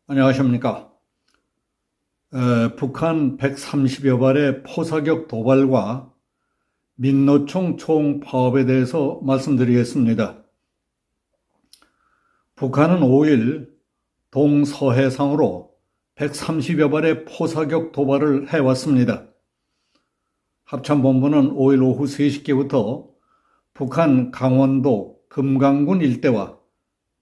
안녕하십니까. 북한 130여 발의 포사격 도발과 민노총 총파업에 대해서 말씀드리겠습니다. 북한은 5일 동서해상으로 130여 발의 포사격 도발을 해왔습니다. 합참본부는 5일 오후 3시께부터 북한 강원도 금강군 일대와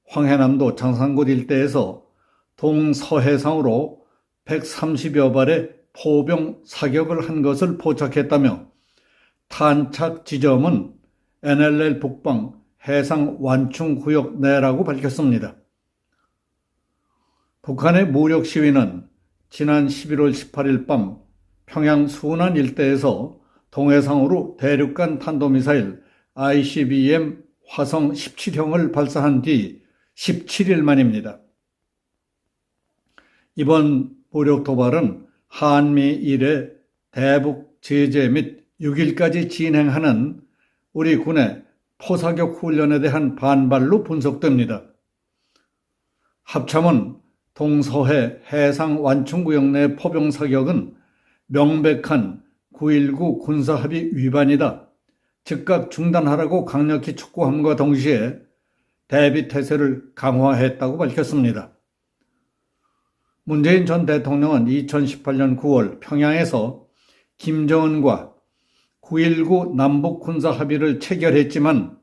황해남도 장산곶 일대에서 동서해상으로 130여 발의 포병 사격을 한 것을 포착했다며 탄착 지점은 NLL 북방 해상 완충구역 내라고 밝혔습니다. 북한의 무력 시위는 지난 11월 18일 밤 평양 수난 일대에서 동해상으로 대륙간 탄도미사일 ICBM 화성 17형을 발사한 뒤 17일 만입니다. 이번 무력 도발은 한미일의 대북 제재 및 6일까지 진행하는 우리 군의 포사격 훈련에 대한 반발로 분석됩니다. 합참은 동서해 해상 완충구역 내 포병 사격은 명백한 9.19 군사합의 위반이다. 즉각 중단하라고 강력히 촉구함과 동시에 대비태세를 강화했다고 밝혔습니다. 문재인 전 대통령은 2018년 9월 평양에서 김정은과 9.19 남북 군사 합의를 체결했지만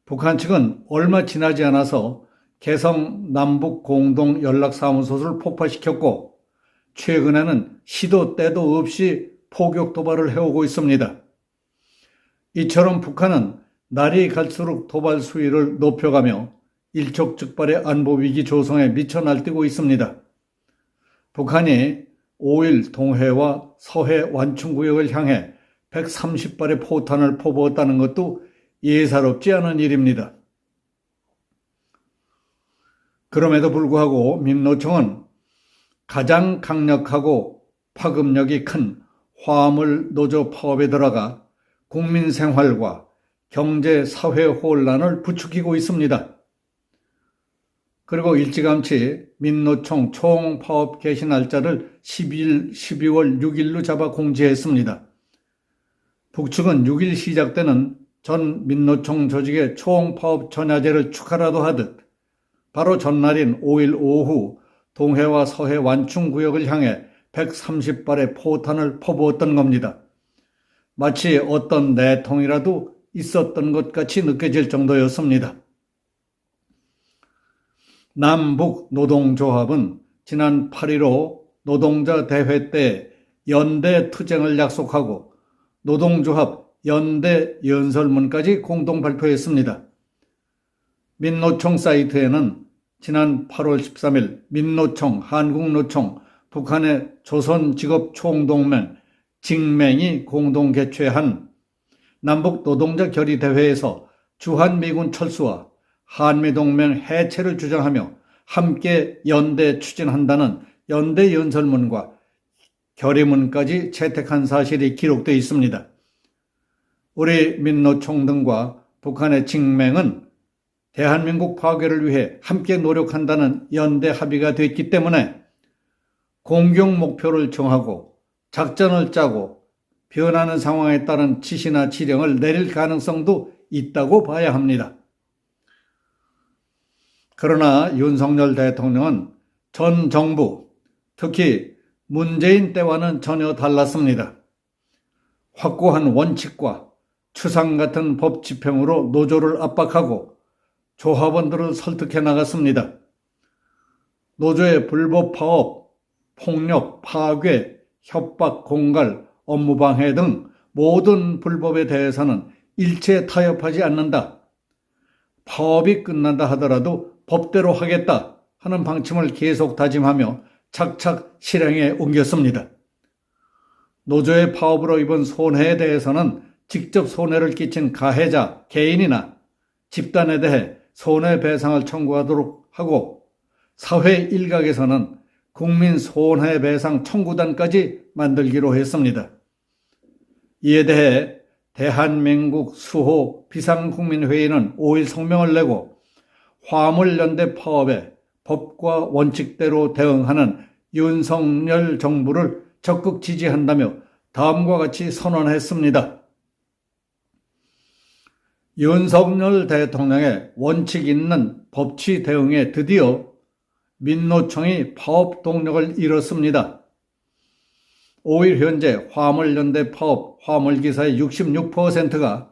북한 측은 얼마 지나지 않아서 개성 남북 공동 연락사무소를 폭파시켰고 최근에는 시도 때도 없이 포격 도발을 해오고 있습니다. 이처럼 북한은 날이 갈수록 도발 수위를 높여가며 일촉즉발의 안보위기 조성에 미쳐 날뛰고 있습니다. 북한이 5일 동해와 서해 완충구역을 향해 130발의 포탄을 퍼부었다는 것도 예사롭지 않은 일입니다. 그럼에도 불구하고 민노총은 가장 강력하고 파급력이 큰 화물 노조 파업에 들어가 국민 생활과 경제 사회 혼란을 부추기고 있습니다. 그리고 일찌감치 민노총 총파업 개시 날짜를 12월 6일로 잡아 공지했습니다. 북측은 6일 시작되는 전 민노총 조직의 총파업 전야제를 축하라도 하듯 바로 전날인 5일 오후 동해와 서해 완충구역을 향해 130발의 포탄을 퍼부었던 겁니다. 마치 어떤 내통이라도 있었던 것 같이 느껴질 정도였습니다. 남북 노동조합은 지난 8.15 노동자 대회 때 연대 투쟁을 약속하고 노동조합 연대 연설문까지 공동 발표했습니다. 민노총 사이트에는 지난 8월 13일 민노총, 한국노총, 북한의 조선직업총동맹, 직맹이 공동 개최한 남북 노동자 결의대회에서 주한미군 철수와 한미동맹 해체를 주장하며 함께 연대 추진한다는 연대 연설문과 결의문까지 채택한 사실이 기록되어 있습니다. 우리 민노총 등과 북한의 직맹은 대한민국 파괴를 위해 함께 노력한다는 연대 합의가 됐기 때문에 공경 목표를 정하고 작전을 짜고 변하는 상황에 따른 지시나 지령을 내릴 가능성도 있다고 봐야 합니다. 그러나 윤석열 대통령은 전 정부, 특히 문재인 때와는 전혀 달랐습니다. 확고한 원칙과 추상 같은 법 집행으로 노조를 압박하고 조합원들을 설득해 나갔습니다. 노조의 불법 파업, 폭력, 파괴, 협박, 공갈, 업무방해 등 모든 불법에 대해서는 일체 타협하지 않는다. 파업이 끝난다 하더라도 법대로 하겠다 하는 방침을 계속 다짐하며 착착 실행에 옮겼습니다. 노조의 파업으로 입은 손해에 대해서는 직접 손해를 끼친 가해자, 개인이나 집단에 대해 손해배상을 청구하도록 하고 사회 일각에서는 국민 손해배상 청구단까지 만들기로 했습니다. 이에 대해 대한민국 수호 비상국민회의는 5일 성명을 내고 화물연대 파업에 법과 원칙대로 대응하는 윤석열 정부를 적극 지지한다며 다음과 같이 선언했습니다. 윤석열 대통령의 원칙 있는 법치 대응에 드디어 민노총이 파업 동력을 잃었습니다. 5일 현재 화물연대 파업 화물기사의 66%가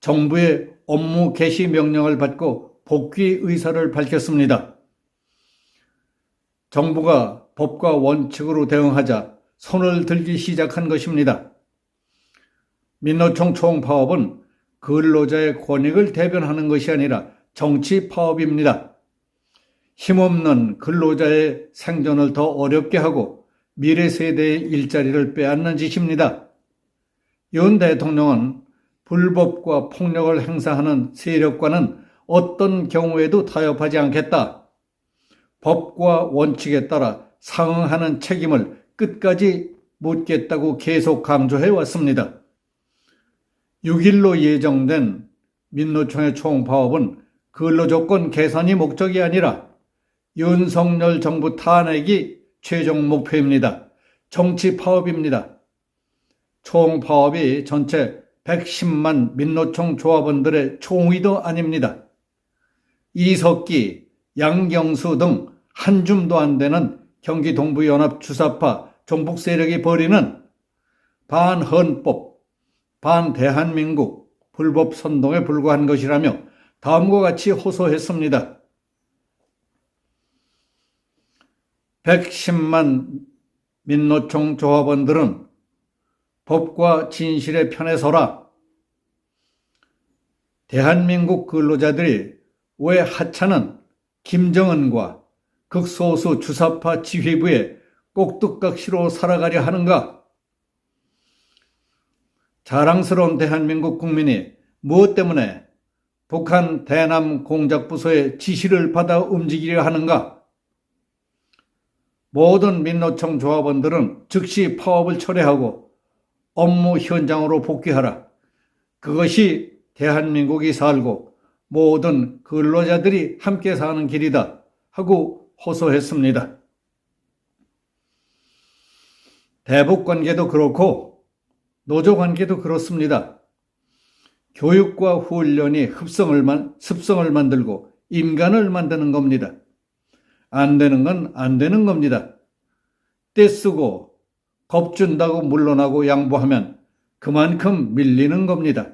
정부의 업무 개시 명령을 받고 복귀 의사를 밝혔습니다. 정부가 법과 원칙으로 대응하자 손을 들기 시작한 것입니다. 민노총 총파업은 근로자의 권익을 대변하는 것이 아니라 정치 파업입니다. 힘없는 근로자의 생존을 더 어렵게 하고 미래 세대의 일자리를 빼앗는 짓입니다. 윤 대통령은 불법과 폭력을 행사하는 세력과는 어떤 경우에도 타협하지 않겠다. 법과 원칙에 따라 상응하는 책임을 끝까지 묻겠다고 계속 강조해 왔습니다. 6일로 예정된 민노총의 총파업은 근로조건 개선이 목적이 아니라 윤석열 정부 탄핵이 최종 목표입니다. 정치 파업입니다. 총파업이 전체 110만 민노총 조합원들의 총의도 아닙니다. 이석기, 양경수 등 한 줌도 안 되는 경기 동부연합 주사파 종북 세력이 벌이는 반헌법, 반대한민국 불법 선동에 불과한 것이라며 다음과 같이 호소했습니다. 110만 민노총 조합원들은 법과 진실의 편에 서라. 대한민국 근로자들이 왜 하찮은 김정은과 극소수 주사파 지휘부의 꼭두각시로 살아가려 하는가? 자랑스러운 대한민국 국민이 무엇 때문에 북한 대남 공작부서의 지시를 받아 움직이려 하는가? 모든 민노총 조합원들은 즉시 파업을 철회하고 업무 현장으로 복귀하라. 그것이 대한민국이 살고 모든 근로자들이 함께 사는 길이다 하고 호소했습니다. 대북관계도 그렇고 노조관계도 그렇습니다. 교육과 훈련이 습성을 만들고 인간을 만드는 겁니다. 안 되는 건 안 되는 겁니다. 떼쓰고 겁준다고 물러나고 양보하면 그만큼 밀리는 겁니다.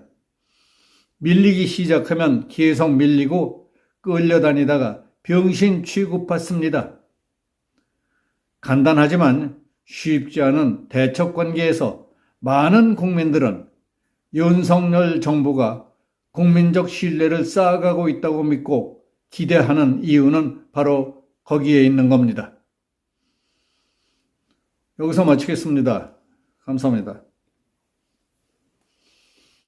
밀리기 시작하면 계속 밀리고 끌려다니다가 병신 취급받습니다. 간단하지만 쉽지 않은 대척관계에서 많은 국민들은 윤석열 정부가 국민적 신뢰를 쌓아가고 있다고 믿고 기대하는 이유는 바로 거기에 있는 겁니다. 여기서 마치겠습니다. 감사합니다.